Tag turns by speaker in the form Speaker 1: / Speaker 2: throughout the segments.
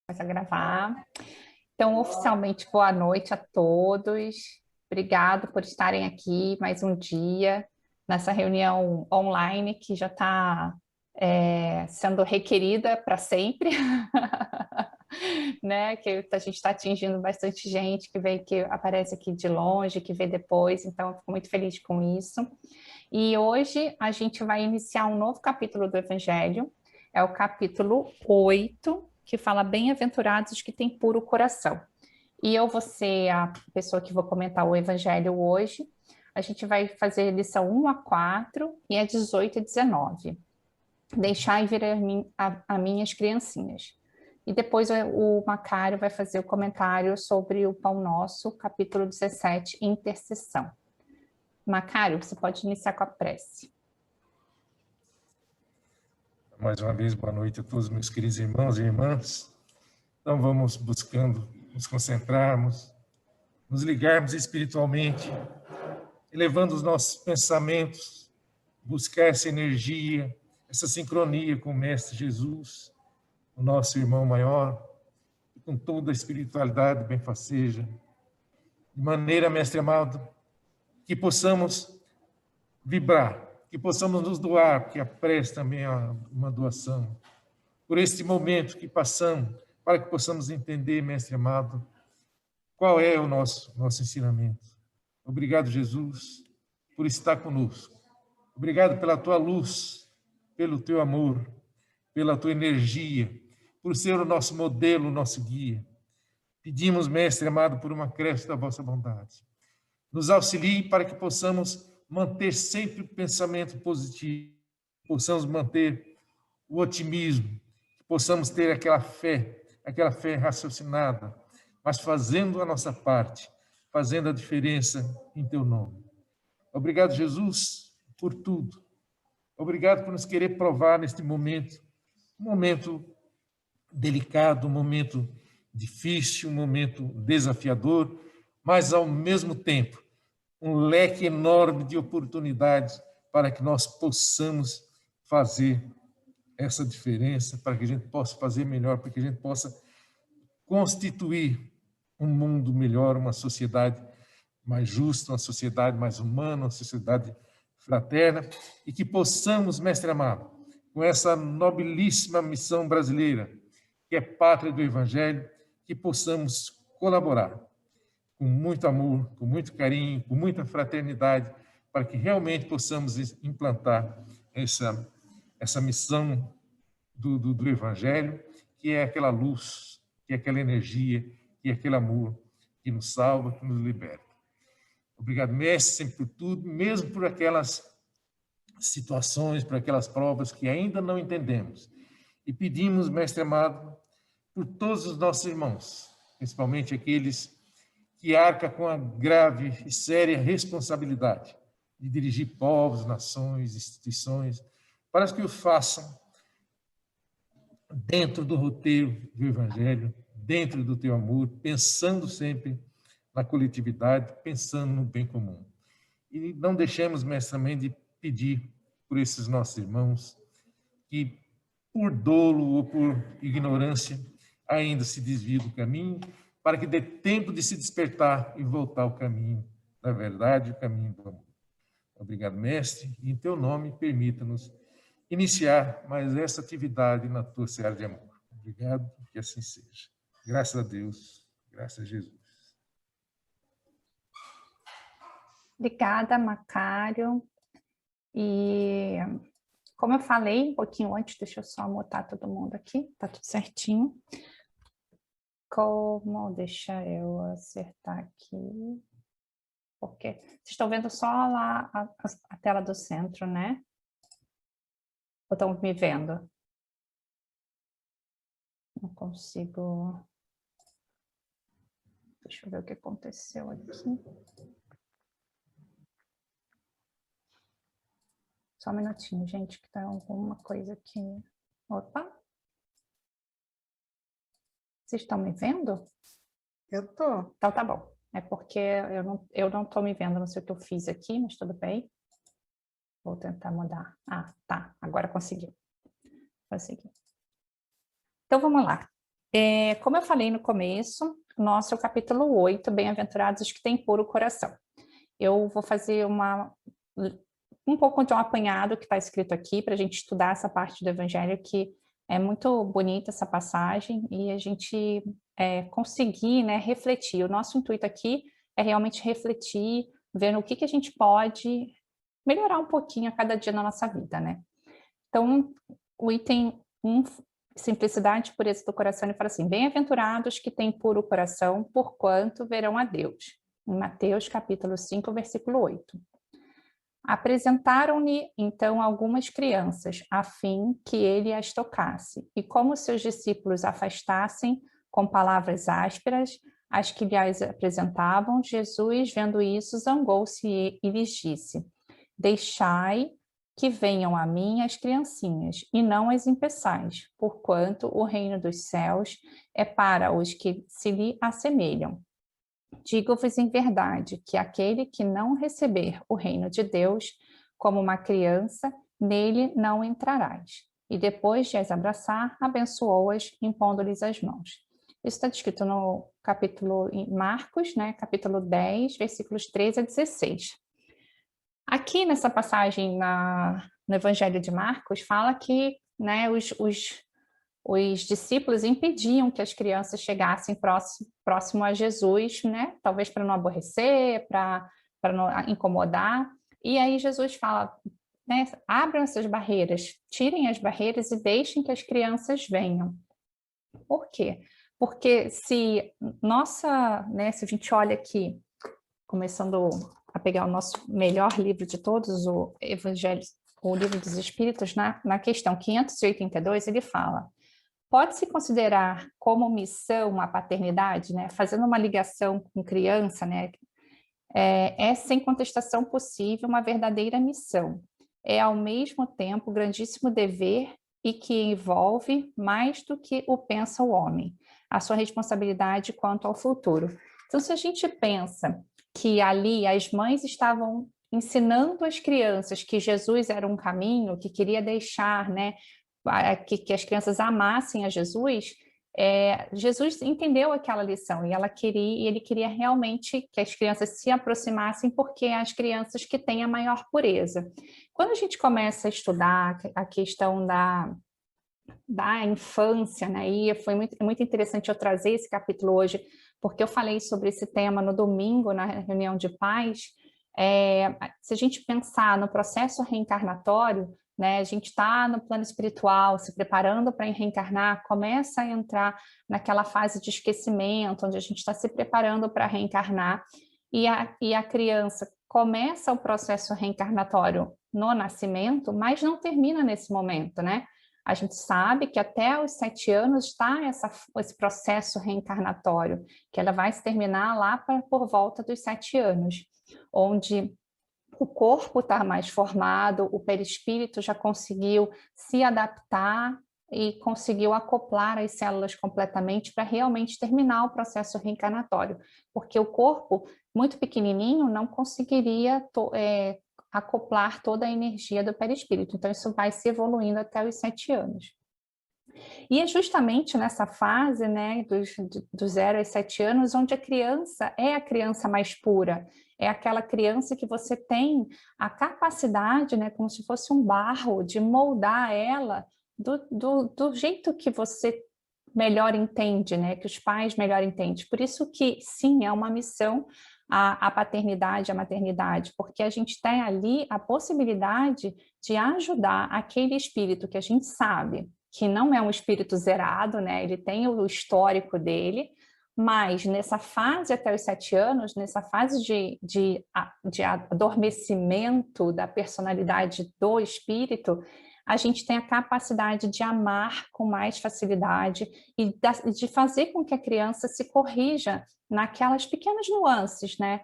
Speaker 1: Começa a gravar. Então, oficialmente, boa noite a todos. Obrigado por estarem aqui mais um dia nessa reunião online que já está sendo requerida para sempre, né? Que a gente está atingindo bastante gente que aparece aqui de longe, que vê depois. Então, eu fico muito feliz com isso. E hoje a gente vai iniciar um novo capítulo do Evangelho. É o capítulo 8, que fala bem-aventurados os que têm puro coração. E eu vou ser a pessoa que vou comentar o Evangelho hoje. A gente vai fazer lição 1 a 4 e a 18 e 19. Deixai vir a mim as criancinhas. E depois o Macário vai fazer o comentário sobre o Pão Nosso, capítulo 17, intercessão. Macário, você pode iniciar com a prece.
Speaker 2: Mais uma vez, boa noite a todos meus queridos irmãos e irmãs. Então vamos buscando nos concentrarmos, nos ligarmos espiritualmente, elevando os nossos pensamentos, buscar essa energia, essa sincronia com o Mestre Jesus, o nosso irmão maior, com toda a espiritualidade benfaceja, de maneira, Mestre amado, que possamos vibrar, que possamos nos doar, porque a prece também é uma doação, por este momento que passamos, para que possamos entender, Mestre amado, qual é o nosso ensinamento. Obrigado, Jesus, por estar conosco. Obrigado pela tua luz, pelo teu amor, pela tua energia, por ser o nosso modelo, o nosso guia. Pedimos, Mestre amado, por um acréscimo da vossa bondade. Nos auxilie para que possamos manter sempre o pensamento positivo, possamos manter o otimismo, que possamos ter aquela fé raciocinada, mas fazendo a nossa parte, fazendo a diferença em teu nome. Obrigado, Jesus, por tudo. Obrigado por nos querer provar neste momento, um momento delicado, um momento difícil, um momento desafiador, mas ao mesmo tempo um leque enorme de oportunidades para que nós possamos fazer essa diferença, para que a gente possa fazer melhor, para que a gente possa constituir um mundo melhor, uma sociedade mais justa, uma sociedade mais humana, uma sociedade fraterna, e que possamos, Mestre amado, com essa nobilíssima missão brasileira, que é pátria do Evangelho, que possamos colaborar com muito amor, com muito carinho, com muita fraternidade, para que realmente possamos implantar essa missão do Evangelho, que é aquela luz, que é aquela energia, que é aquele amor que nos salva, que nos liberta. Obrigado, Mestre, sempre por tudo, mesmo por aquelas situações, por aquelas provas que ainda não entendemos. E pedimos, Mestre amado, por todos os nossos irmãos, principalmente aqueles que arca com a grave e séria responsabilidade de dirigir povos, nações, instituições, para que o façam dentro do roteiro do Evangelho, dentro do teu amor, pensando sempre na coletividade, pensando no bem comum. E não deixemos, Mestre, também de pedir por esses nossos irmãos que, por dolo ou por ignorância, ainda se desviam do caminho, para que dê tempo de se despertar e voltar ao caminho da verdade, o caminho do amor. Obrigado, Mestre, e em teu nome permita-nos iniciar mais essa atividade na tua seara de amor. Obrigado, que assim seja. Graças a Deus, graças a Jesus.
Speaker 1: Obrigada, Macário. E como eu falei um pouquinho antes, deixa eu só anotar todo mundo aqui, tá tudo certinho. Deixa eu acertar aqui. Porque vocês estão vendo só lá a tela do centro, né? Ou estão me vendo? Não consigo. Deixa eu ver o que aconteceu aqui. Só um minutinho, gente, que tá alguma coisa aqui. Opa! Vocês estão me vendo?
Speaker 3: Eu tô.
Speaker 1: Então tá bom. É porque eu não tô me vendo, não sei o que eu fiz aqui, mas tudo bem. Vou tentar mudar. Ah, tá. Agora conseguiu. Consegui. Então vamos lá. Como eu falei no começo, nosso é o capítulo 8, Bem-aventurados os que têm puro coração. Eu vou fazer um pouco de um apanhado que está escrito aqui, para a gente estudar essa parte do Evangelho, que é muito bonita essa passagem, e a gente conseguir, né, refletir. O nosso intuito aqui é realmente refletir, vendo o que a gente pode melhorar um pouquinho a cada dia na nossa vida, né? Então, o item 1, simplicidade e pureza do coração, ele fala assim: bem-aventurados que têm puro coração, porquanto verão a Deus. Em Mateus capítulo 5, versículo 8. Apresentaram-lhe, então, algumas crianças, a fim que ele as tocasse, e como seus discípulos afastassem, com palavras ásperas, as que lhes apresentavam, Jesus, vendo isso, zangou-se e lhes disse: deixai que venham a mim as criancinhas, e não as impeçais, porquanto o reino dos céus é para os que se lhe assemelham. Digo-vos em verdade que aquele que não receber o reino de Deus como uma criança, nele não entrarás. E depois de as abraçar, abençoou-as, impondo-lhes as mãos. Isso está descrito no capítulo em Marcos, né, capítulo 10, versículos 13 a 16. Aqui nessa passagem no Evangelho de Marcos, fala que, né, os discípulos impediam que as crianças chegassem próximo a Jesus, né? Talvez para não aborrecer, para não incomodar. E aí Jesus fala, né? Abram essas barreiras, tirem as barreiras e deixem que as crianças venham. Por quê? Porque se se a gente olha aqui, começando a pegar o nosso melhor livro de todos, o Evangelho, o Livro dos Espíritos, na questão 582, ele fala: pode-se considerar como missão a paternidade, né? Fazendo uma ligação com criança, né? É sem contestação possível uma verdadeira missão. É ao mesmo tempo grandíssimo dever e que envolve mais do que o pensa o homem, a sua responsabilidade quanto ao futuro. Então, se a gente pensa que ali as mães estavam ensinando as crianças que Jesus era um caminho, que queria deixar, né, que as crianças amassem a Jesus, Jesus entendeu aquela lição e ele queria realmente que as crianças se aproximassem, porque é as crianças que têm a maior pureza. Quando a gente começa a estudar a questão da infância, né, e foi muito interessante eu trazer esse capítulo hoje, porque eu falei sobre esse tema no domingo, na reunião de pais. Se a gente pensar no processo reencarnatório, né, a gente está no plano espiritual, se preparando para reencarnar, começa a entrar naquela fase de esquecimento, onde a gente está se preparando para reencarnar, e a criança começa o processo reencarnatório no nascimento, mas não termina nesse momento, né? A gente sabe que até os 7 anos está esse processo reencarnatório, que ela vai se terminar lá por volta dos 7 anos, onde o corpo está mais formado, o perispírito já conseguiu se adaptar e conseguiu acoplar as células completamente para realmente terminar o processo reencarnatório, porque o corpo, muito pequenininho, não conseguiria acoplar toda a energia do perispírito, então isso vai se evoluindo até os 7 anos. E é justamente nessa fase, né, do 0 aos 7 anos, onde a criança é a criança mais pura, é aquela criança que você tem a capacidade, né, como se fosse um barro, de moldar ela do jeito que você melhor entende, né, que os pais melhor entendem. Por isso que, sim, é uma missão a paternidade, a maternidade, porque a gente tem ali a possibilidade de ajudar aquele espírito que a gente sabe que não é um espírito zerado, né? Ele tem o histórico dele, mas nessa fase até os 7 anos, nessa fase de adormecimento da personalidade do espírito, a gente tem a capacidade de amar com mais facilidade e de fazer com que a criança se corrija naquelas pequenas nuances, né?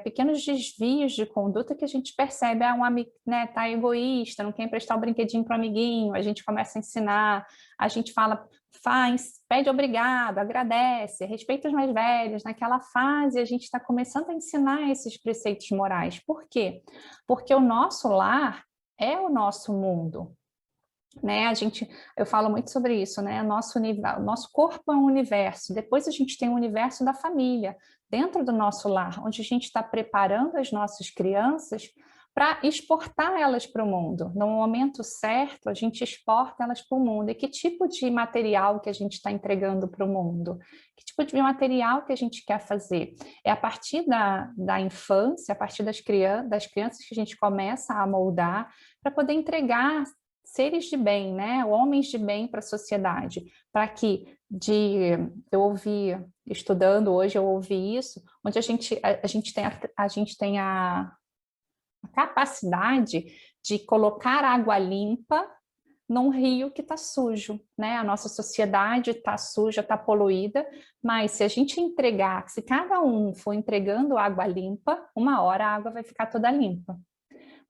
Speaker 1: Pequenos desvios de conduta que a gente percebe, um amigo, né, tá egoísta, não quer emprestar o brinquedinho para o amiguinho, a gente começa a ensinar, a gente fala, faz, pede obrigado, agradece, respeita os mais velhos. Naquela fase a gente está começando a ensinar esses preceitos morais. Por quê? Porque o nosso lar é o nosso mundo. né? Eu falo muito sobre isso, né? Nosso corpo é um universo. Depois a gente tem o universo da família, dentro do nosso lar, onde a gente está preparando as nossas crianças para exportar elas para o mundo. No momento certo, a gente exporta elas para o mundo. E que tipo de material que a gente está entregando para o mundo? Que tipo de material que a gente quer fazer? É a partir da infância, a partir das crianças que a gente começa a moldar para poder entregar seres de bem, né, homens de bem para a sociedade, para que eu ouvi, estudando hoje, eu ouvi isso, onde a gente tem a capacidade de colocar água limpa num rio que está sujo, né? A nossa sociedade está suja, está poluída, mas se a gente entregar, se cada um for entregando água limpa, uma hora a água vai ficar toda limpa.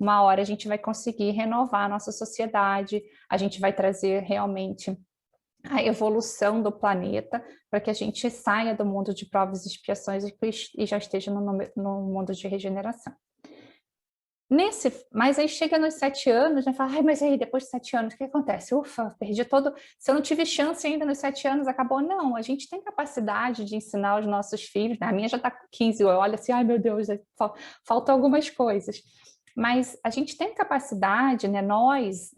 Speaker 1: Uma hora a gente vai conseguir renovar a nossa sociedade, a gente vai trazer realmente a evolução do planeta para que a gente saia do mundo de provas e expiações e já esteja no mundo de regeneração. Mas aí chega nos 7 anos, né? Fala, ai, mas aí depois de 7 anos, o que acontece? Ufa, perdi todo. Se eu não tive chance ainda nos 7 anos, acabou. Não, a gente tem capacidade de ensinar os nossos filhos, né? A minha já está com 15, eu olho assim, ai meu Deus, faltam algumas coisas. Mas a gente tem capacidade, né, nós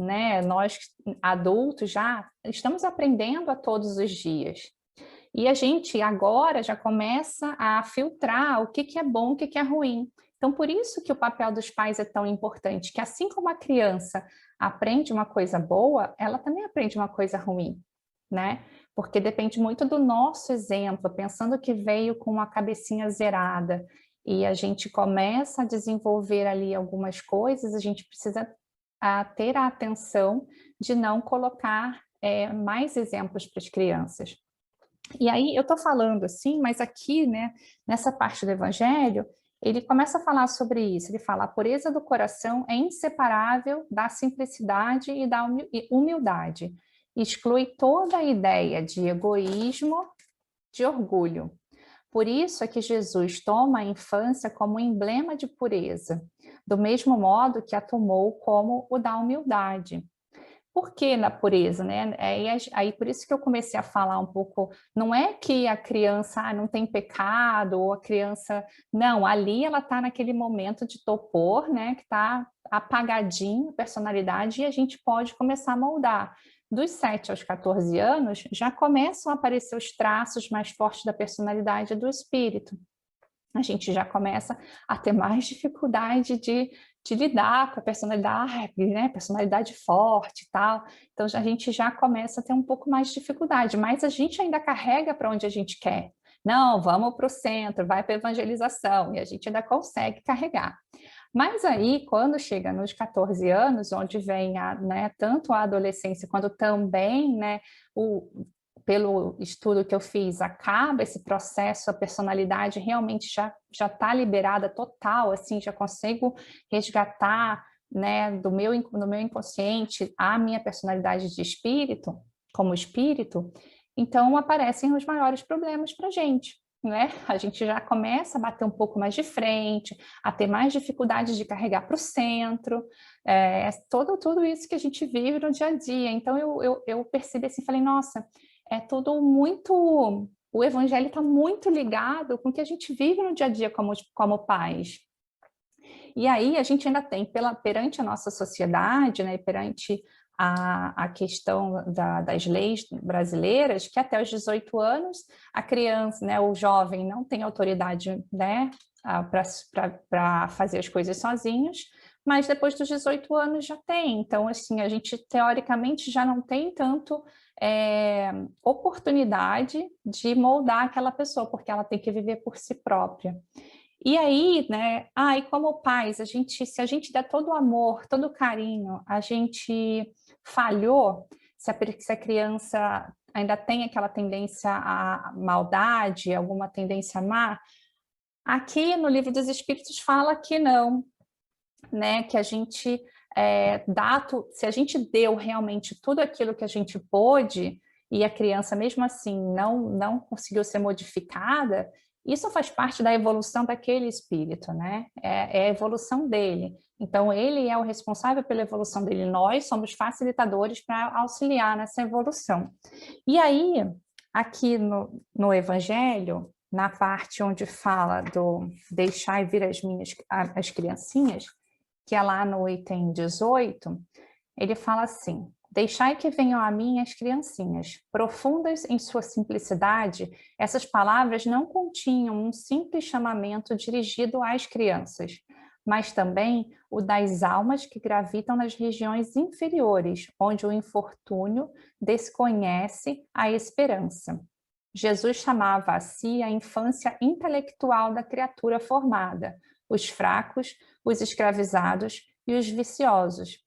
Speaker 1: adultos já estamos aprendendo a todos os dias. E a gente agora já começa a filtrar o que é bom, o que é ruim. Então, por isso que o papel dos pais é tão importante, que assim como a criança aprende uma coisa boa, ela também aprende uma coisa ruim, né? Porque depende muito do nosso exemplo, pensando que veio com uma cabecinha zerada e a gente começa a desenvolver ali algumas coisas, a gente precisa ter a atenção de não colocar mais exemplos para as crianças. E aí eu estou falando assim, mas aqui, né, nessa parte do Evangelho, ele começa a falar sobre isso. Ele fala: a pureza do coração é inseparável da simplicidade e da humildade. Exclui toda a ideia de egoísmo, de orgulho. Por isso é que Jesus toma a infância como um emblema de pureza, do mesmo modo que a tomou como o da humildade. Por que na pureza, né? Aí por isso que eu comecei a falar um pouco, não é que a criança não tem pecado, ou a criança, não, ali ela está naquele momento de topor, né, que está apagadinho a personalidade, e a gente pode começar a moldar. Dos 7 aos 14 anos, já começam a aparecer os traços mais fortes da personalidade do espírito. A gente já começa a ter mais dificuldade de lidar com a personalidade, né? Personalidade forte e tal. Então, a gente já começa a ter um pouco mais de dificuldade, mas a gente ainda carrega para onde a gente quer. Não, vamos para o centro, vai para a evangelização, e a gente ainda consegue carregar. Mas aí, quando chega nos 14 anos, onde vem né, tanto a adolescência quanto também, né, pelo estudo que eu fiz, acaba esse processo, a personalidade realmente já está liberada total, assim, já consigo resgatar, né, do meu inconsciente a minha personalidade de espírito, como espírito, então aparecem os maiores problemas para a gente. Né? A gente já começa a bater um pouco mais de frente, a ter mais dificuldade de carregar para o centro, tudo isso que a gente vive no dia a dia. Então eu percebi assim, falei, nossa, é tudo muito... O evangelho está muito ligado com o que a gente vive no dia a dia como pais. E aí a gente ainda tem, perante a nossa sociedade, né, perante a questão das leis brasileiras, que até os 18 anos a criança, né, o jovem não tem autoridade, né, para fazer as coisas sozinhos, mas depois dos 18 anos já tem. Então, assim, a gente teoricamente já não tem tanto oportunidade de moldar aquela pessoa, porque ela tem que viver por si própria. E aí, né, e como pais, se a gente der todo o amor, todo o carinho, a gente falhou, se a criança ainda tem aquela tendência à maldade, alguma tendência má, aqui no Livro dos Espíritos fala que não, né, que a gente se a gente deu realmente tudo aquilo que a gente pôde, e a criança mesmo assim não conseguiu ser modificada, Isso faz parte da evolução daquele espírito, né? É a evolução dele. Então, ele é o responsável pela evolução dele. Nós somos facilitadores para auxiliar nessa evolução. E aí, aqui no Evangelho, na parte onde fala do deixai vir as criancinhas, que é lá no item 18, ele fala assim: deixai que venham a mim as criancinhas. Profundas em sua simplicidade, essas palavras não continham um simples chamamento dirigido às crianças, mas também o das almas que gravitam nas regiões inferiores, onde o infortúnio desconhece a esperança. Jesus chamava a si a infância intelectual da criatura formada, os fracos, os escravizados e os viciosos.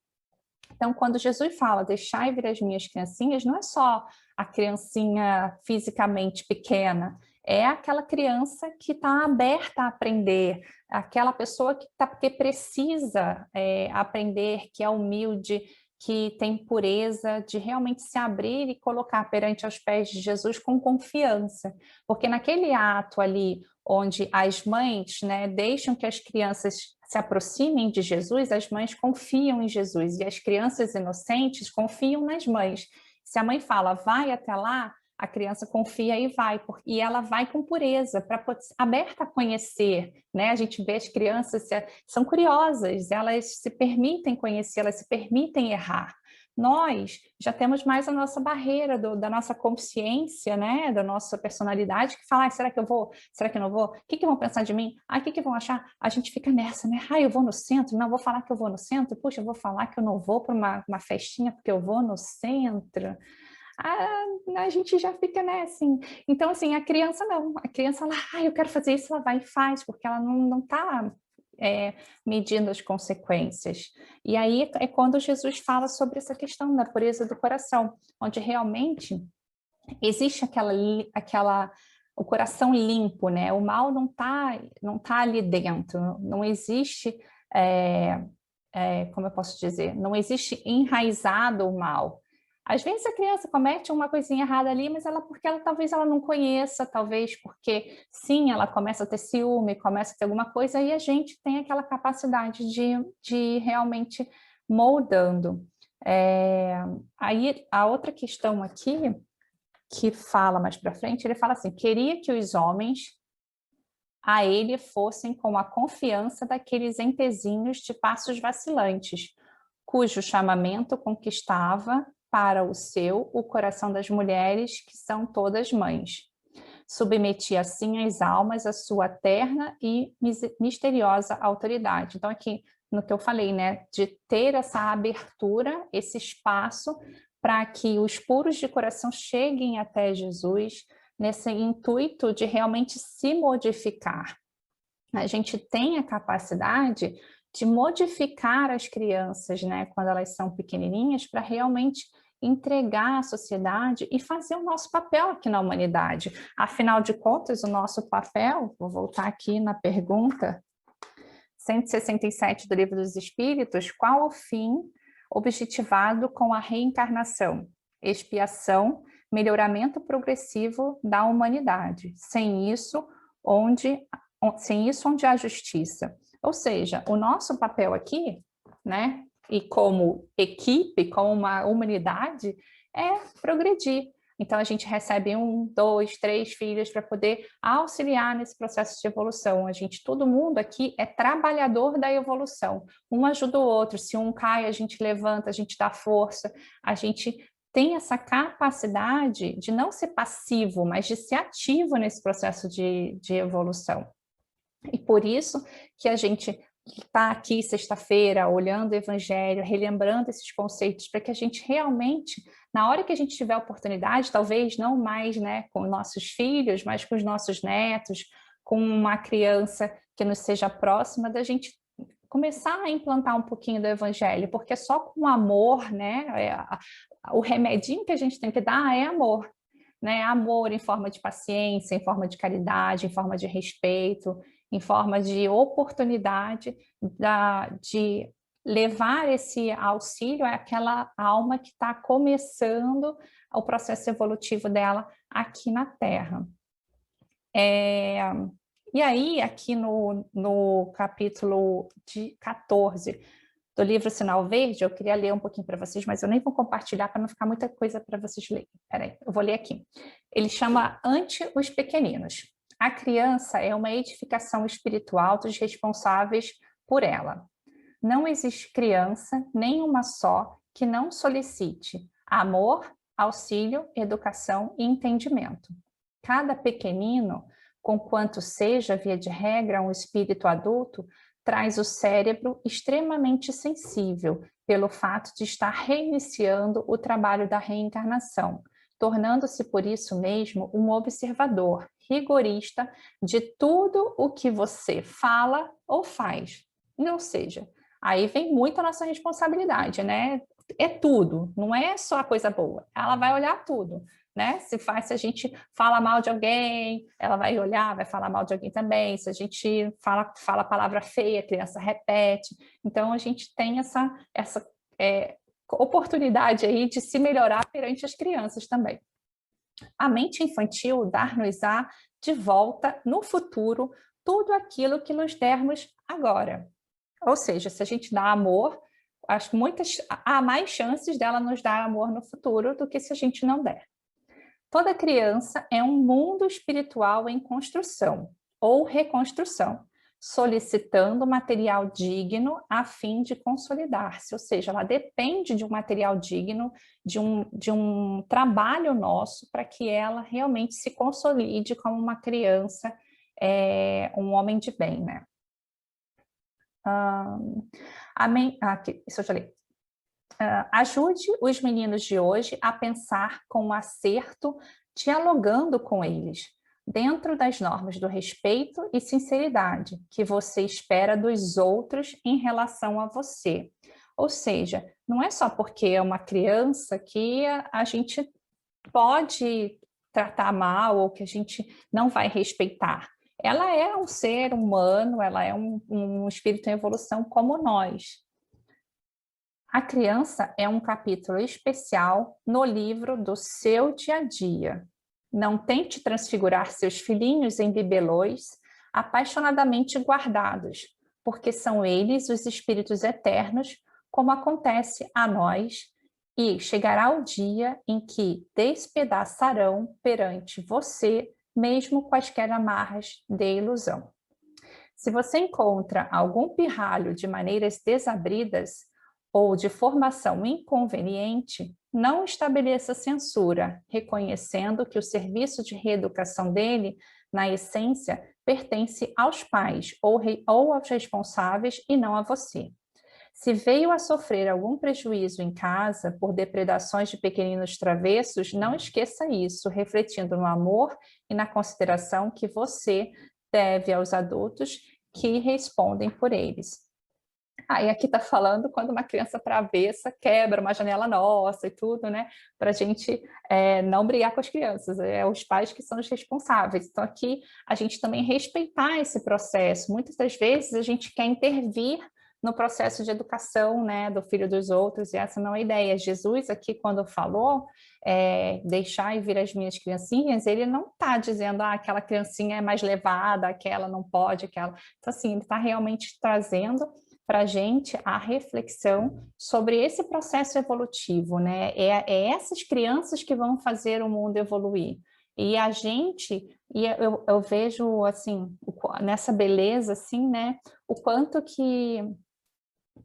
Speaker 1: Então, quando Jesus fala, deixai vir as minhas criancinhas, não é só a criancinha fisicamente pequena, é aquela criança que está aberta a aprender, aquela pessoa que precisa aprender, que é humilde, que tem pureza, de realmente se abrir e colocar perante aos pés de Jesus com confiança. Porque naquele ato ali, onde as mães, né, deixam que as crianças se aproximem de Jesus, as mães confiam em Jesus e as crianças inocentes confiam nas mães. Se a mãe fala, vai até lá, a criança confia e vai, e ela vai com pureza, aberta a conhecer, né? A gente vê as crianças são curiosas, elas se permitem conhecer, elas se permitem errar. Nós já temos mais a nossa barreira da nossa consciência, né? Da nossa personalidade, que fala, será que eu vou? Será que eu não vou? O que vão pensar de mim? O que vão achar? A gente fica nessa, né? Eu vou no centro? Não, vou falar que eu vou no centro? Puxa, eu vou falar que eu não vou para uma festinha porque eu vou no centro? A gente já fica, né, assim. Então, assim, a criança não. A criança, ela, eu quero fazer isso, ela vai e faz, porque ela não está medindo as consequências. E aí é quando Jesus fala sobre essa questão da pureza do coração, onde realmente existe o coração limpo, né? O mal não tá ali dentro, não existe, como eu posso dizer, não existe enraizado o mal. Às vezes a criança comete uma coisinha errada ali, mas talvez ela não conheça, talvez porque, sim, ela começa a ter ciúme, começa a ter alguma coisa, e a gente tem aquela capacidade de realmente moldando. Aí, a outra questão aqui, que fala mais para frente, ele fala assim, queria que os homens a ele fossem com a confiança daqueles entezinhos de passos vacilantes, cujo chamamento conquistava para o coração das mulheres, que são todas mães. Submetia assim as almas à sua terna e misteriosa autoridade. Então, aqui no que eu falei, né, de ter essa abertura, esse espaço para que os puros de coração cheguem até Jesus, nesse intuito de realmente se modificar. A gente tem a capacidade de modificar as crianças, né, quando elas são pequenininhas, para realmente entregar à sociedade e fazer o nosso papel aqui na humanidade. Afinal de contas, o nosso papel, vou voltar aqui na pergunta 167 do Livro dos Espíritos, qual o fim objetivado com a reencarnação? Expiação, melhoramento progressivo da humanidade. Sem isso, onde há justiça. Ou seja, o nosso papel aqui, né, e como equipe, como uma humanidade, é progredir. Então, a gente recebe 1, 2, 3 filhos para poder auxiliar nesse processo de evolução. Todo mundo aqui é trabalhador da evolução. Um ajuda o outro. Se um cai, a gente levanta, a gente dá força. A gente tem essa capacidade de não ser passivo, mas de ser ativo nesse processo de evolução. E por isso que a gente está aqui sexta-feira, olhando o Evangelho, relembrando esses conceitos, para que a gente realmente, na hora que a gente tiver oportunidade, talvez não mais, né, com nossos filhos, mas com os nossos netos, com uma criança que nos seja próxima, da gente começar a implantar um pouquinho do Evangelho, porque só com amor, né, o remedinho que a gente tem que dar é amor. Né? Amor em forma de paciência, em forma de caridade, em forma de respeito, em forma de oportunidade de levar esse auxílio àquela alma que está começando o processo evolutivo dela aqui na Terra. E aí, aqui no capítulo 14 do livro Sinal Verde, eu queria ler um pouquinho para vocês, mas eu nem vou compartilhar para não ficar muita coisa para vocês lerem. Peraí, eu vou ler aqui. Ele chama Ante os Pequeninos. A criança é uma edificação espiritual dos responsáveis por ela. Não existe criança, nenhuma só, que não solicite amor, auxílio, educação e entendimento. Cada pequenino, conquanto seja, via de regra, um espírito adulto, traz o cérebro extremamente sensível pelo fato de estar reiniciando o trabalho da reencarnação, tornando-se por isso mesmo um observador rigorista de tudo o que você fala ou faz. Ou seja, aí vem muito a nossa responsabilidade, né? É tudo, não é só a coisa boa. Ela vai olhar tudo, né? Se a gente fala mal de alguém, ela vai olhar, vai falar mal de alguém também. Se a gente fala palavra feia, a criança repete. Então, a gente tem essa oportunidade aí de se melhorar perante as crianças também. A mente infantil dar-nos-á de volta no futuro tudo aquilo que nos dermos agora. Ou seja, se a gente dá amor, há mais chances dela nos dar amor no futuro do que se a gente não der. Toda criança é um mundo espiritual em construção ou reconstrução, solicitando material digno a fim de consolidar-se, ou seja, ela depende de um material digno, de um trabalho nosso para que ela realmente se consolide como uma criança, um homem de bem, né? Isso eu já li. Ajude os meninos de hoje a pensar com acerto, dialogando com eles, dentro das normas do respeito e sinceridade que você espera dos outros em relação a você. Ou seja, não é só porque é uma criança que a gente pode tratar mal ou que a gente não vai respeitar. Ela é um ser humano, ela é um espírito em evolução como nós. A criança é um capítulo especial no livro do seu dia a dia. Não tente transfigurar seus filhinhos em bibelôs apaixonadamente guardados, porque são eles os espíritos eternos, como acontece a nós, e chegará o dia em que despedaçarão perante você mesmo quaisquer amarras de ilusão. Se você encontra algum pirralho de maneiras desabridas ou de formação inconveniente, não estabeleça censura, reconhecendo que o serviço de reeducação dele, na essência, pertence aos pais ou aos responsáveis e não a você. Se veio a sofrer algum prejuízo em casa por depredações de pequeninos travessos, não esqueça isso, refletindo no amor e na consideração que você deve aos adultos que respondem por eles. Aí aqui está falando quando uma criança travessa, quebra uma janela nossa e tudo, né? Para a gente não brigar com as crianças, os pais que são os responsáveis. Então aqui a gente também respeitar esse processo. Muitas das vezes a gente quer intervir no processo de educação, né, do filho dos outros, e essa não é a ideia. Jesus aqui, quando falou, deixar e vir as minhas criancinhas, ele não está dizendo, aquela criancinha é mais levada, aquela não pode, aquela... Então, assim, ele está realmente trazendo para a gente a reflexão sobre esse processo evolutivo, né? É essas crianças que vão fazer o mundo evoluir. E a gente, eu vejo, assim, nessa beleza, assim, né? O quanto que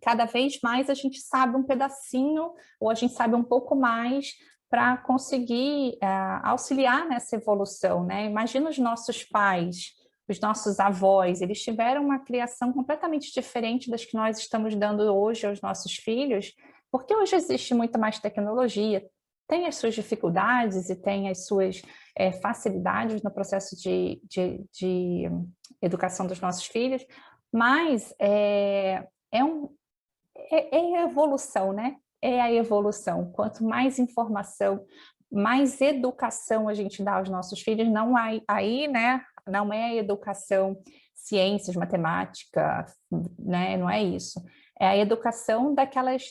Speaker 1: cada vez mais a gente sabe um pedacinho, ou a gente sabe um pouco mais para conseguir auxiliar nessa evolução, né? Imagina os nossos pais, os nossos avós, eles tiveram uma criação completamente diferente das que nós estamos dando hoje aos nossos filhos, porque hoje existe muito mais tecnologia, tem as suas dificuldades e tem as suas facilidades no processo de educação dos nossos filhos, mas é a evolução, né? É a evolução. Quanto mais informação, mais educação a gente dá aos nossos filhos, aí, né? Não é a educação, ciências, matemática, né? Não é isso. É a educação daquelas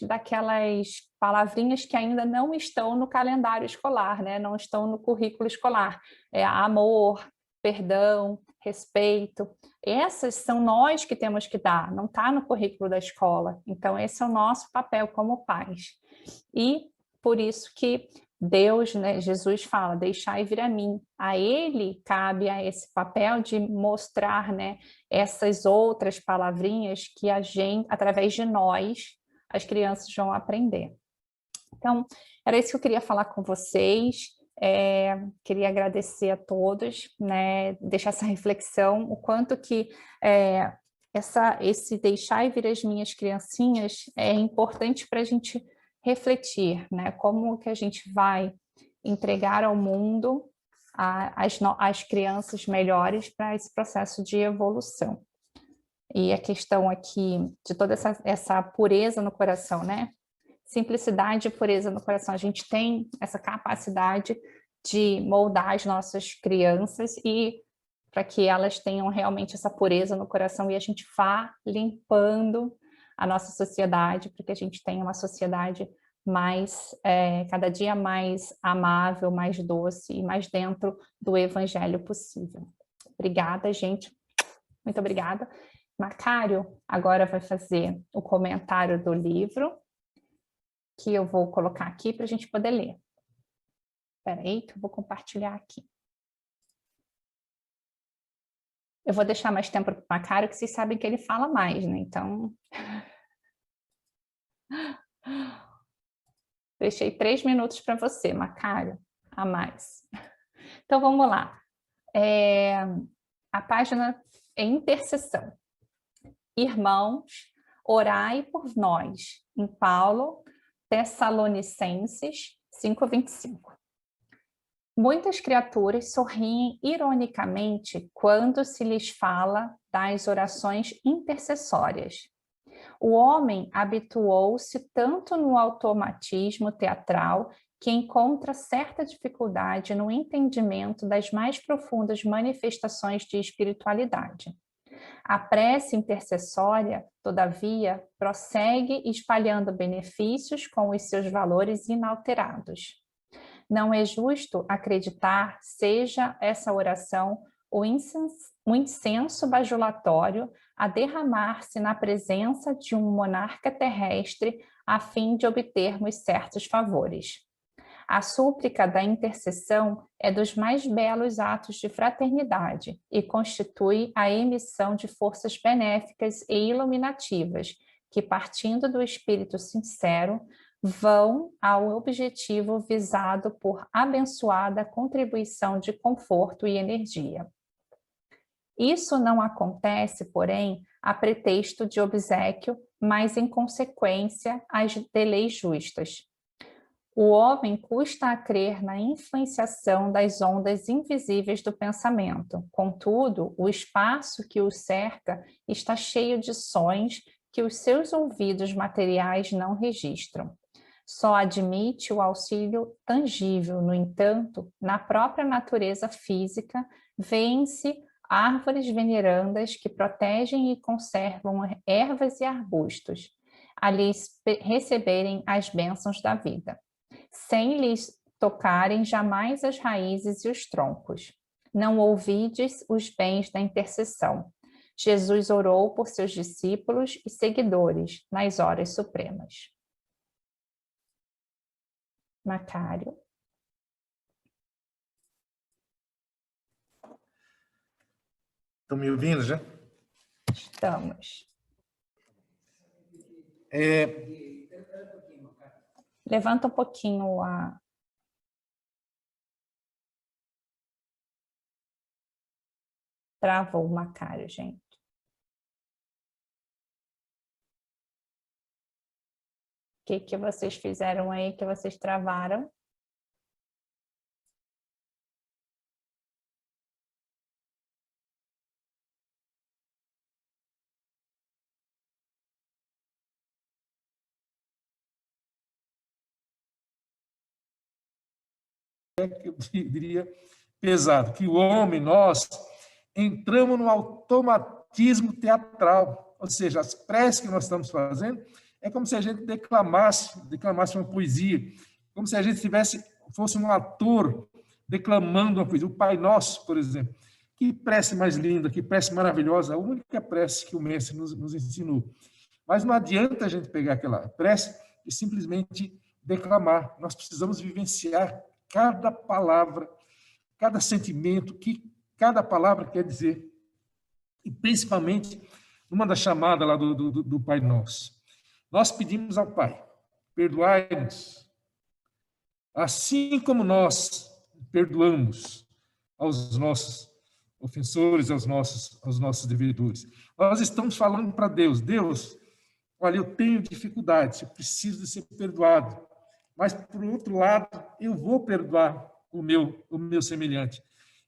Speaker 1: palavrinhas que ainda não estão no calendário escolar, né? Não estão no currículo escolar. É amor, perdão, respeito. Essas são nós que temos que dar, não está no currículo da escola. Então, esse é o nosso papel como pais. E por isso que Deus, né, Jesus fala, deixai vir a mim. A ele cabe a esse papel de mostrar, né, essas outras palavrinhas que a gente, através de nós, as crianças vão aprender. Então, era isso que eu queria falar com vocês. Queria agradecer a todos, né, deixar essa reflexão, o quanto que esse deixar vir as minhas criancinhas é importante para a gente refletir, né, como que a gente vai entregar ao mundo as crianças melhores para esse processo de evolução. E a questão aqui de toda essa pureza no coração, né? Simplicidade e pureza no coração. A gente tem essa capacidade de moldar as nossas crianças e para que elas tenham realmente essa pureza no coração e a gente vá limpando a nossa sociedade, para que a gente tenha uma sociedade mais, cada dia mais amável, mais doce e mais dentro do evangelho possível. Obrigada, gente. Muito obrigada. Macário agora vai fazer o comentário do livro, que eu vou colocar aqui para a gente poder ler. Espera aí, que eu vou compartilhar aqui. Eu vou deixar mais tempo para o Macário, que vocês sabem que ele fala mais, né? Então... Deixei 3 minutos para você, Macário, a mais. Então, vamos lá. A página é intercessão. Irmãos, orai por nós, em Paulo, Tessalonicenses 5:25. Muitas criaturas sorriem ironicamente quando se lhes fala das orações intercessórias. O homem habituou-se tanto no automatismo teatral que encontra certa dificuldade no entendimento das mais profundas manifestações de espiritualidade. A prece intercessória, todavia, prossegue espalhando benefícios com os seus valores inalterados. Não é justo acreditar seja essa oração o incenso bajulatório a derramar-se na presença de um monarca terrestre a fim de obtermos certos favores. A súplica da intercessão é dos mais belos atos de fraternidade e constitui a emissão de forças benéficas e iluminativas que, partindo do espírito sincero, vão ao objetivo visado por abençoada contribuição de conforto e energia. Isso não acontece, porém, a pretexto de obséquio, mas em consequência às de leis justas. O homem custa a crer na influenciação das ondas invisíveis do pensamento. Contudo, o espaço que o cerca está cheio de sons que os seus ouvidos materiais não registram. Só admite o auxílio tangível, no entanto, na própria natureza física, vêem-se árvores venerandas que protegem e conservam ervas e arbustos, a lhes receberem as bênçãos da vida, sem lhes tocarem jamais as raízes e os troncos. Não ouvides os bens da intercessão. Jesus orou por seus discípulos e seguidores nas horas supremas. Macário.
Speaker 2: Estão me ouvindo já?
Speaker 1: Estamos. Levanta um pouquinho a... Travou o Macário, gente. O que vocês fizeram aí que vocês travaram?
Speaker 2: Eu diria pesado, que o homem, nós, entramos no automatismo teatral, ou seja, as preces que nós estamos fazendo é como se a gente declamasse uma poesia, como se a gente fosse um ator declamando uma poesia. O Pai Nosso, por exemplo, Que prece mais linda, que prece maravilhosa, a única prece que o Mestre nos ensinou. Mas não adianta a gente pegar aquela prece e simplesmente declamar. Nós precisamos vivenciar cada palavra, cada sentimento que cada palavra quer dizer. E principalmente numa da chamada lá do Pai Nosso. Nós pedimos ao Pai, perdoai-nos, assim como nós perdoamos aos nossos ofensores, aos nossos devedores. Nós estamos falando para Deus, Deus, olha, eu tenho dificuldades, eu preciso de ser perdoado, mas, por outro lado, eu vou perdoar o meu semelhante.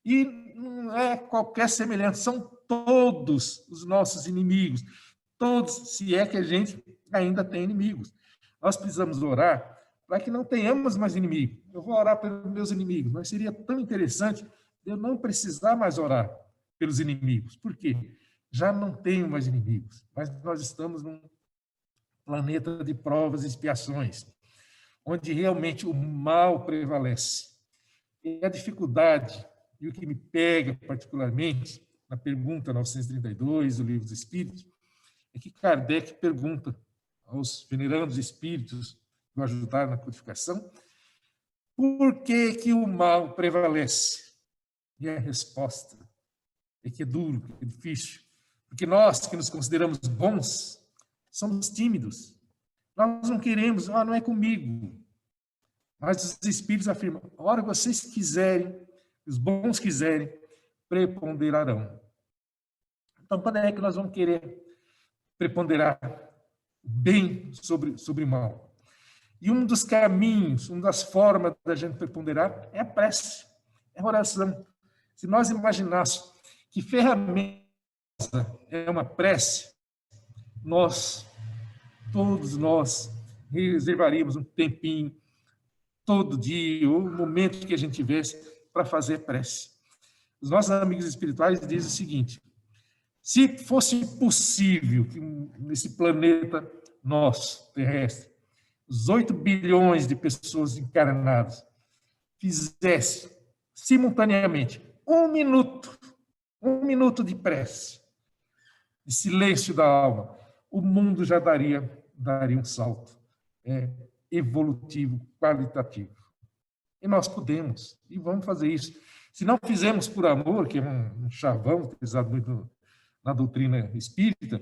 Speaker 2: E não é qualquer semelhante, são todos os nossos inimigos, todos, se é que a gente ainda tem inimigos. Nós precisamos orar para que não tenhamos mais inimigos. Eu vou orar pelos meus inimigos, mas seria tão interessante eu não precisar mais orar pelos inimigos. Por quê? Já não tenho mais inimigos, mas nós estamos num planeta de provas e expiações, onde realmente o mal prevalece. E a dificuldade, e o que me pega particularmente, na pergunta 932 do Livro dos Espíritos, é que Kardec pergunta aos venerandos espíritos que o ajudaram na codificação, por que o mal prevalece? E a resposta é que é duro, que é difícil, porque nós que nos consideramos bons, somos tímidos. Nós não queremos, não é comigo. Mas os espíritos afirmam, a hora que vocês quiserem, os bons quiserem, preponderarão. Então, quando é que nós vamos querer preponderar bem sobre o mal? E um dos caminhos, uma das formas da gente preponderar é a prece, é a oração. Se nós imaginássemos que ferramenta é uma prece, todos nós reservaríamos um tempinho, todo dia, ou um momento que a gente tivesse para fazer prece. Os nossos amigos espirituais dizem o seguinte, se fosse possível que nesse planeta nosso, terrestre, os 8 bilhões de pessoas encarnadas fizessem simultaneamente um minuto de prece, de silêncio da alma, o mundo já daria um salto evolutivo, qualitativo. E nós podemos, e vamos fazer isso. Se não fizermos por amor, que é um chavão utilizado muito na doutrina espírita,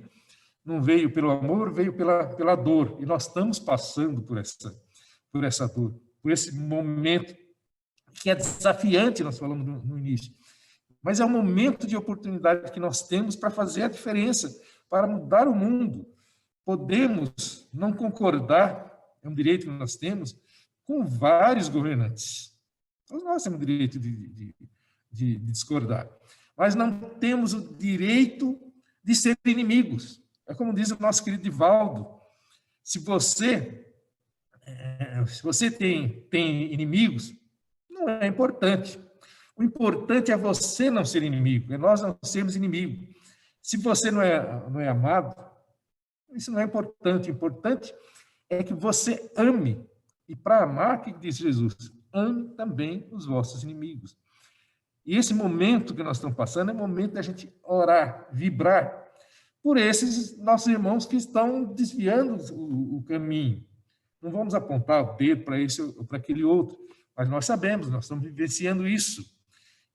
Speaker 2: não veio pelo amor, veio pela dor. E nós estamos passando por essa dor, por esse momento que é desafiante, nós falamos no início. Mas é um momento de oportunidade que nós temos para fazer a diferença, para mudar o mundo. Podemos não concordar, é um direito que nós temos, com vários governantes. Nós temos o direito de discordar. Mas não temos o direito de ser inimigos. É como diz o nosso querido Divaldo, se você tem inimigos, não é importante. O importante é você não ser inimigo, é nós não sermos inimigos. Se você não é amado, isso não é importante. O importante é que você ame. E para amar, o que diz Jesus? Ame também os vossos inimigos. E esse momento que nós estamos passando é o momento da gente orar, vibrar por esses nossos irmãos que estão desviando o caminho. Não vamos apontar o dedo para esse ou para aquele outro, mas nós sabemos, nós estamos vivenciando isso.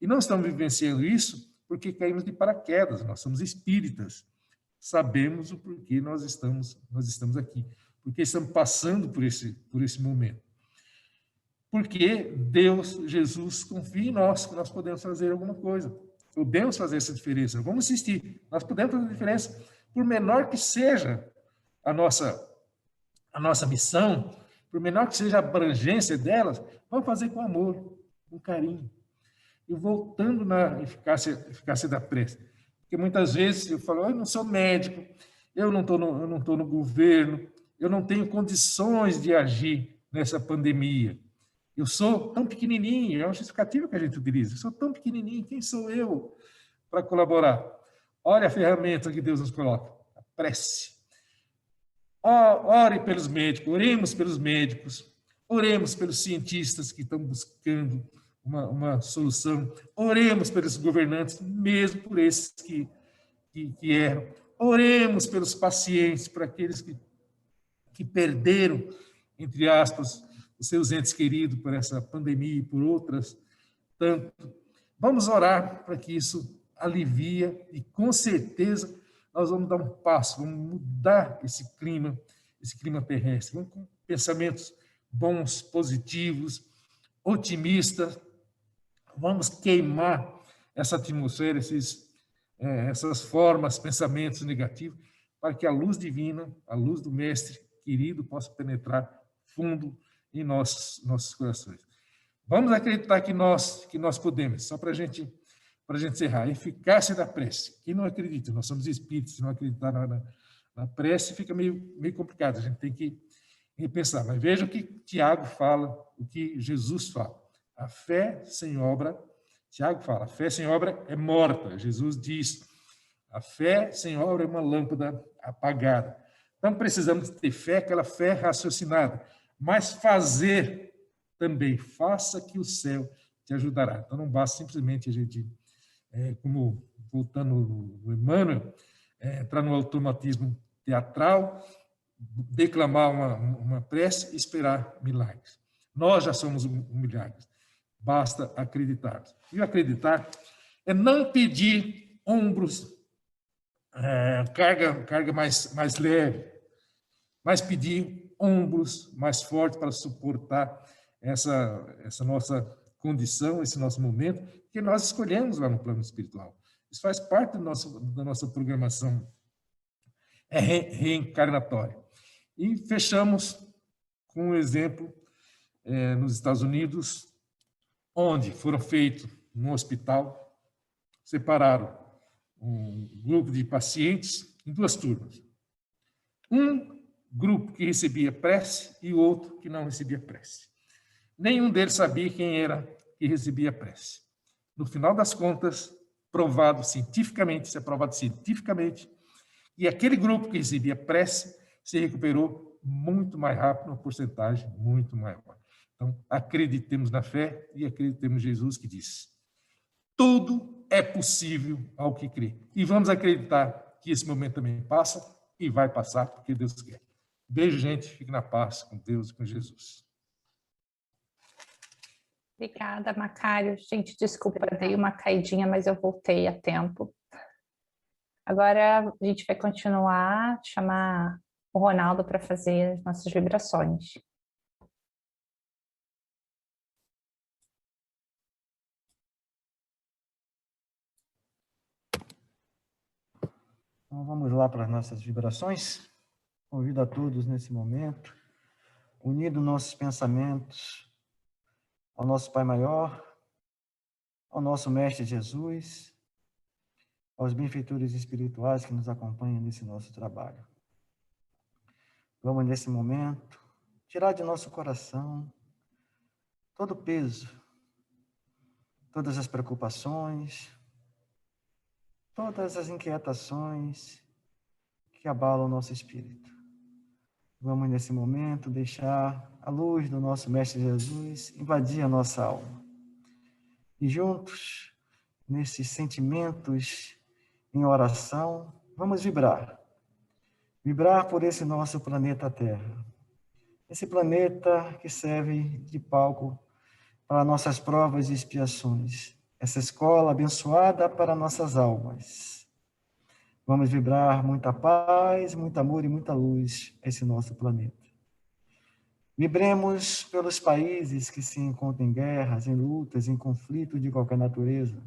Speaker 2: E não estamos vivenciando isso porque caímos de paraquedas, nós somos espíritas. Sabemos o porquê nós estamos aqui, porque estamos passando por esse momento. Porque Deus, Jesus, confia em nós, que nós podemos fazer alguma coisa. Podemos fazer essa diferença. Vamos insistir. Nós podemos fazer a diferença, por menor que seja a nossa missão, por menor que seja a abrangência delas, vamos fazer com amor, com carinho. E voltando na eficácia da prece. Porque muitas vezes eu falo, eu não sou médico, eu não estou no governo, eu não tenho condições de agir nessa pandemia. Eu sou tão pequenininho, é uma justificativa que a gente utiliza, eu sou tão pequenininho, quem sou eu para colaborar? Olha a ferramenta que Deus nos coloca, a prece. Ore pelos médicos, oremos pelos médicos, oremos pelos cientistas que estão buscando uma solução. Oremos pelos governantes, mesmo por esses que erram. Oremos pelos pacientes, por aqueles que perderam, entre aspas, os seus entes queridos por essa pandemia e por outras tanto. Vamos orar para que isso alivie e, com certeza, nós vamos dar um passo, vamos mudar esse clima terrestre. Vamos com pensamentos bons, positivos, otimistas. Vamos queimar essa atmosfera, essas formas, pensamentos negativos, para que a luz divina, a luz do Mestre querido, possa penetrar fundo em nossos corações. Vamos acreditar que nós podemos, só para a gente encerrar, a eficácia da prece. Quem não acredita, nós somos espíritos, se não acreditar na prece, fica meio complicado, a gente tem que repensar. Mas veja o que Tiago fala, o que Jesus fala. A fé sem obra, Tiago fala, a fé sem obra é morta. Jesus diz, a fé sem obra é uma lâmpada apagada. Então, precisamos ter fé, aquela fé raciocinada, mas fazer também. Faça que o céu te ajudará. Então, não basta simplesmente a gente, como voltando no Emmanuel, entrar no automatismo teatral, declamar uma prece e esperar milagres. Nós já somos um milagre. Basta acreditar. E acreditar é não pedir ombros, carga mais leve, mas pedir ombros mais fortes para suportar essa nossa condição, esse nosso momento, que nós escolhemos lá no plano espiritual. Isso faz parte da nossa programação reencarnatória. E fechamos com um exemplo nos Estados Unidos, onde foram feitos no hospital, separaram um grupo de pacientes em duas turmas. Um grupo que recebia prece e o outro que não recebia prece. Nenhum deles sabia quem era que recebia prece. No final das contas, provado cientificamente, isso é provado cientificamente, e aquele grupo que recebia prece se recuperou muito mais rápido, uma porcentagem muito maior. Então, acreditemos na fé e acreditemos em Jesus que diz: tudo é possível ao que crê. E vamos acreditar que esse momento também passa e vai passar porque Deus quer. Beijo, gente. Fique na paz com Deus e com Jesus.
Speaker 1: Obrigada, Macário. Gente, desculpa, dei uma caidinha, mas eu voltei a tempo. Agora a gente vai continuar, chamar o Ronaldo para fazer as nossas vibrações.
Speaker 3: Então, vamos lá para as nossas vibrações. Convido a todos nesse momento, unindo nossos pensamentos ao nosso Pai Maior, ao nosso Mestre Jesus, aos benfeitores espirituais que nos acompanham nesse nosso trabalho. Vamos, nesse momento, tirar de nosso coração todo o peso, todas as preocupações, todas as inquietações que abalam o nosso espírito. Vamos, nesse momento, deixar a luz do nosso Mestre Jesus invadir a nossa alma. E juntos, nesses sentimentos em oração, vamos vibrar. Vibrar por esse nosso planeta Terra. Esse planeta que serve de palco para nossas provas e expiações. Essa escola abençoada para nossas almas. Vamos vibrar muita paz, muito amor e muita luz a esse nosso planeta. Vibremos pelos países que se encontram em guerras, em lutas, em conflitos de qualquer natureza,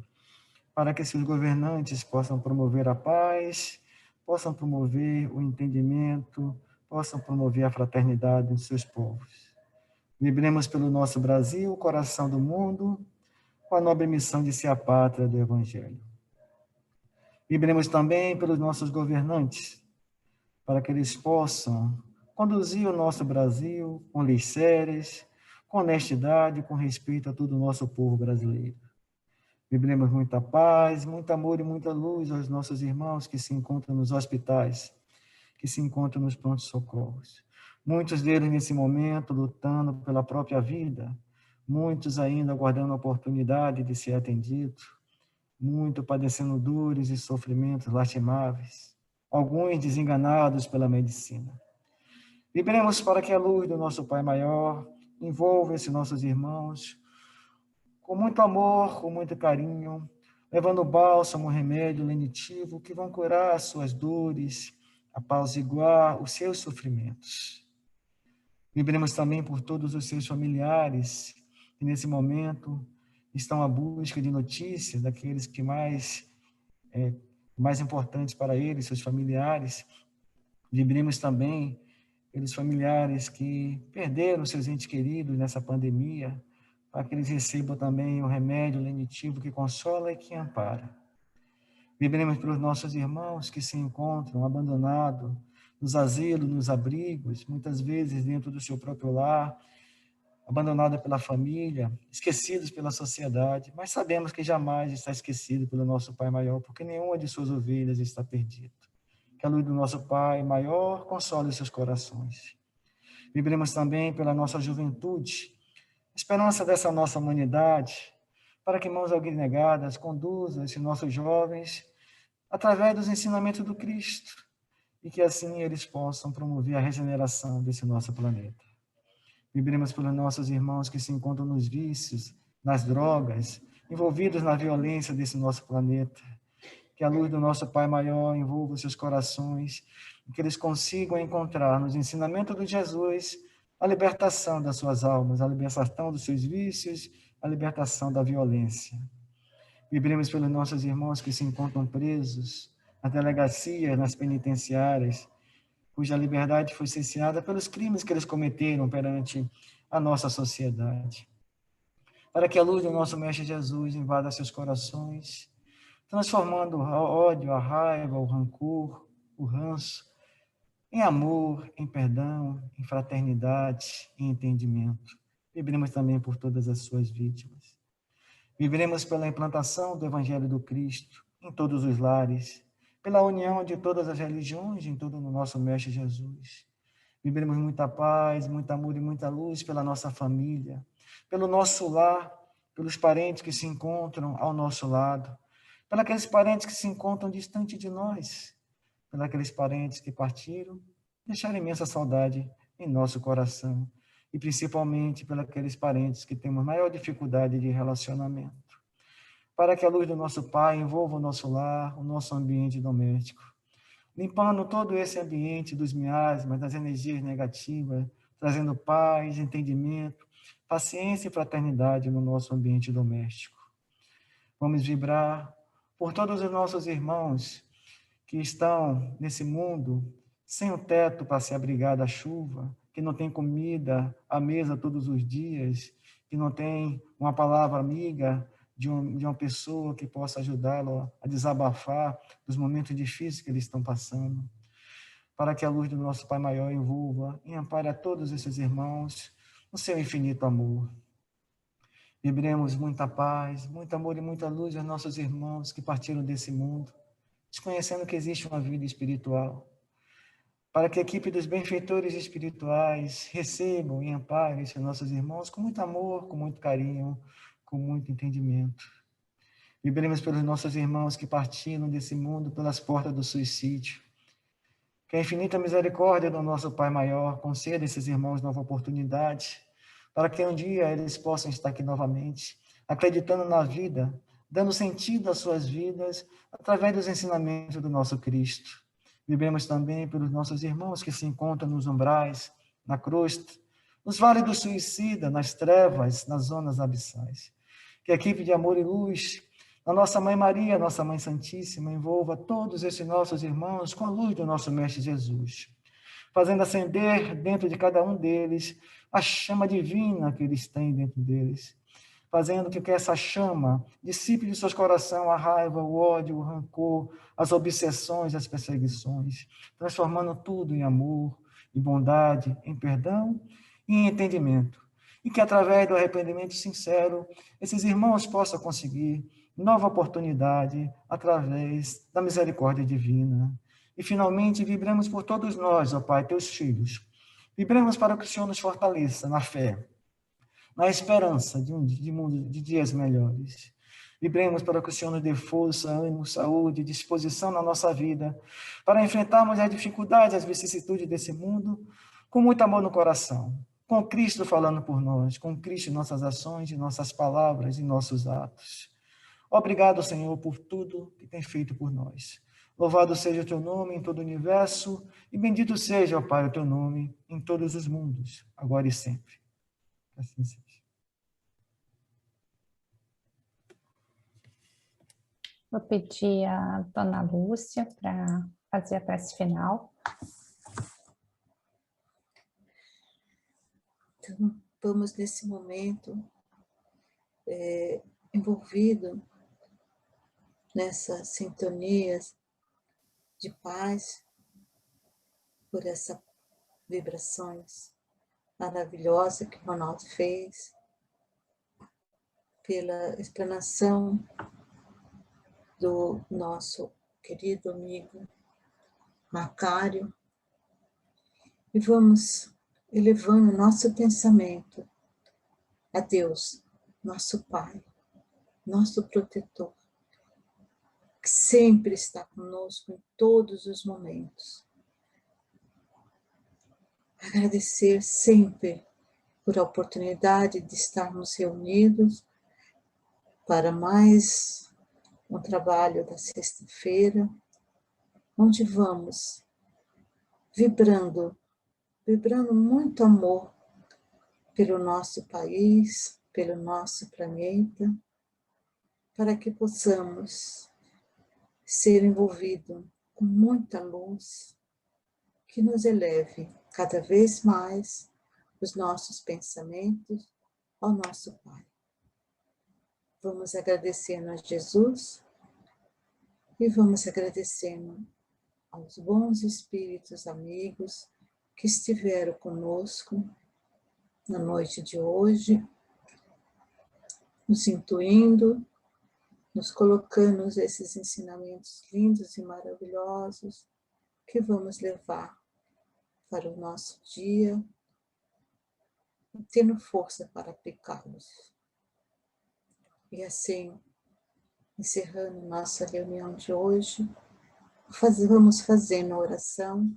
Speaker 3: para que seus governantes possam promover a paz, possam promover o entendimento, possam promover a fraternidade dos seus povos. Vibremos pelo nosso Brasil, coração do mundo, com a nobre missão de ser a pátria do Evangelho. Vibremos também pelos nossos governantes, para que eles possam conduzir o nosso Brasil com leis sérias, com honestidade, com respeito a todo o nosso povo brasileiro. Vibremos muita paz, muito amor e muita luz aos nossos irmãos que se encontram nos hospitais, que se encontram nos prontos-socorros. Muitos deles, nesse momento, lutando pela própria vida, muitos ainda aguardando a oportunidade de ser atendido, muito padecendo dores e sofrimentos lastimáveis, alguns desenganados pela medicina. Vibremos para que a luz do nosso Pai Maior envolva esses nossos irmãos com muito amor, com muito carinho, levando bálsamo, remédio, lenitivo, que vão curar as suas dores, apaziguar os seus sofrimentos. Vibremos também por todos os seus familiares, que nesse momento estão à busca de notícias daqueles que mais importantes para eles, seus familiares. Vibremos também pelos familiares que perderam seus entes queridos nessa pandemia, para que eles recebam também o remédio lenitivo que consola e que ampara. Vibremos pelos nossos irmãos que se encontram abandonados nos asilos, nos abrigos, muitas vezes dentro do seu próprio lar, abandonados pela família, esquecidos pela sociedade, mas sabemos que jamais está esquecido pelo nosso Pai Maior, porque nenhuma de suas ovelhas está perdida. Que a luz do nosso Pai Maior console os seus corações. Vibremos também pela nossa juventude, esperança dessa nossa humanidade, para que mãos abnegadas conduzam esses nossos jovens através dos ensinamentos do Cristo, e que assim eles possam promover a regeneração desse nosso planeta. Vibremos pelos nossos irmãos que se encontram nos vícios, nas drogas, envolvidos na violência desse nosso planeta. Que a luz do nosso Pai Maior envolva seus corações, e que eles consigam encontrar nos ensinamentos de Jesus a libertação das suas almas, a libertação dos seus vícios, a libertação da violência. Vibremos pelos nossos irmãos que se encontram presos nas delegacias, nas penitenciárias, cuja liberdade foi cerceada pelos crimes que eles cometeram perante a nossa sociedade. Para que a luz do nosso Mestre Jesus invada seus corações, transformando o ódio, a raiva, o rancor, o ranço, em amor, em perdão, em fraternidade, em entendimento. Vibremos também por todas as suas vítimas. Vibremos pela implantação do Evangelho do Cristo em todos os lares, pela união de todas as religiões em todo o nosso Mestre Jesus. Vibremos muita paz, muito amor e muita luz pela nossa família, pelo nosso lar, pelos parentes que se encontram ao nosso lado, pelos aqueles parentes que se encontram distante de nós, pelos aqueles parentes que partiram, deixaram imensa saudade em nosso coração, e principalmente pelos aqueles parentes que temos maior dificuldade de relacionamento. Para que a luz do nosso Pai envolva o nosso lar, o nosso ambiente doméstico, limpando todo esse ambiente dos miasmas, das energias negativas, trazendo paz, entendimento, paciência e fraternidade no nosso ambiente doméstico. Vamos vibrar por todos os nossos irmãos que estão nesse mundo sem o teto para se abrigar da chuva, que não tem comida à mesa todos os dias, que não tem uma palavra amiga de uma pessoa que possa ajudá-lo a desabafar dos momentos difíceis que eles estão passando, para que a luz do nosso Pai Maior envolva e ampare a todos esses irmãos no seu infinito amor. Vibremos muita paz, muito amor e muita luz aos nossos irmãos que partiram desse mundo, desconhecendo que existe uma vida espiritual, para que a equipe dos benfeitores espirituais recebam e amparem esses nossos irmãos com muito amor, com muito carinho, com muito entendimento. Vibremos pelos nossos irmãos que partiram desse mundo pelas portas do suicídio. Que a infinita misericórdia do nosso Pai Maior conceda a esses irmãos nova oportunidade, para que um dia eles possam estar aqui novamente, acreditando na vida, dando sentido às suas vidas, através dos ensinamentos do nosso Cristo. Vibremos também pelos nossos irmãos que se encontram nos umbrais, na crosta, nos vales do suicida, nas trevas, nas zonas abissais. Que a equipe de amor e luz, a nossa Mãe Maria, nossa Mãe Santíssima, envolva todos esses nossos irmãos com a luz do nosso Mestre Jesus, fazendo acender dentro de cada um deles a chama divina que eles têm dentro deles, fazendo que essa chama dissipe de seus corações a raiva, o ódio, o rancor, as obsessões, as perseguições, transformando tudo em amor, em bondade, em perdão e em entendimento. E que, através do arrependimento sincero, esses irmãos possam conseguir nova oportunidade através da misericórdia divina. E, finalmente, vibremos por todos nós, ó Pai, teus filhos. Vibremos para que o Senhor nos fortaleça na fé, na esperança de dias melhores. Vibremos para que o Senhor nos dê força, ânimo, saúde, disposição na nossa vida, para enfrentarmos as dificuldades, as vicissitudes desse mundo, com muito amor no coração, com Cristo falando por nós, com Cristo em nossas ações, em nossas palavras, em nossos atos. Obrigado, Senhor, por tudo que tem feito por nós. Louvado seja o teu nome em todo o universo, e bendito seja, ó Pai, o teu nome em todos os mundos, agora e sempre. Assim seja.
Speaker 1: Vou pedir a dona Lúcia para fazer a prece final.
Speaker 4: Então, vamos nesse momento envolvido nessas sintonias de paz, por essas vibrações maravilhosas que o Ronaldo fez, pela explanação do nosso querido amigo Macário, e vamos elevando nosso pensamento a Deus, nosso Pai, nosso protetor, que sempre está conosco em todos os momentos. Agradecer sempre por a oportunidade de estarmos reunidos para mais um trabalho da sexta-feira, onde vamos vibrando muito amor pelo nosso país, pelo nosso planeta, para que possamos ser envolvidos com muita luz, que nos eleve cada vez mais os nossos pensamentos ao nosso Pai. Vamos agradecendo a Jesus e vamos agradecendo aos bons espíritos amigos que estiveram conosco na noite de hoje, nos intuindo, nos colocando esses ensinamentos lindos e maravilhosos que vamos levar para o nosso dia, tendo força para aplicá-los. E assim, encerrando nossa reunião de hoje, vamos fazendo a oração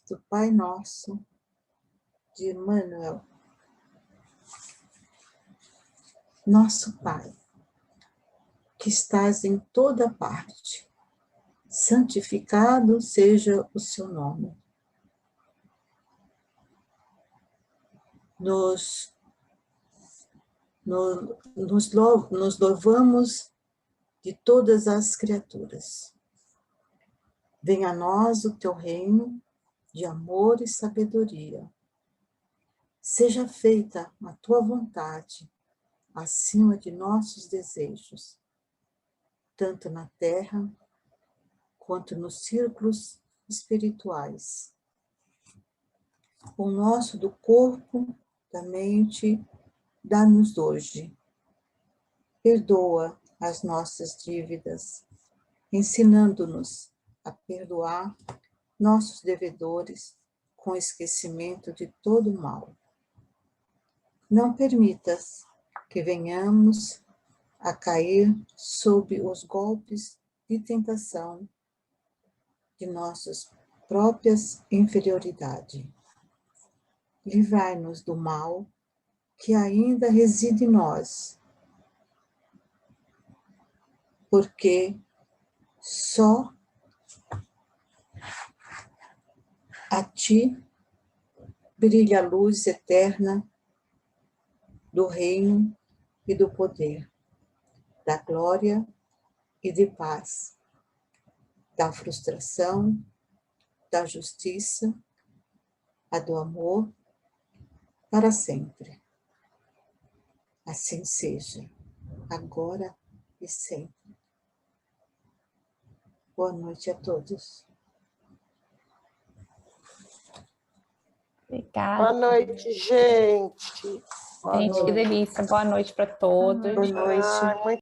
Speaker 4: do Pai Nosso, de Emmanuel. Nosso Pai, que estás em toda parte, santificado seja o seu nome. Nos louvamos de todas as criaturas. Venha a nós o teu reino de amor e sabedoria. Seja feita a tua vontade, acima de nossos desejos, tanto na terra quanto nos círculos espirituais. O nosso do corpo, da mente, dá-nos hoje. Perdoa as nossas dívidas, ensinando-nos a perdoar nossos devedores com esquecimento de todo o mal. Não permitas que venhamos a cair sob os golpes de tentação de nossas próprias inferioridade. Livrai-nos do mal que ainda reside em nós, porque só a ti brilha a luz eterna do reino e do poder, da glória e de paz, da frustração, da justiça, a do amor, para sempre. Assim seja, agora e sempre. Boa noite a todos.
Speaker 1: Obrigada.
Speaker 5: Boa noite, gente.
Speaker 1: Gente, que delícia. Boa noite para todos.
Speaker 4: Boa noite.
Speaker 5: Muito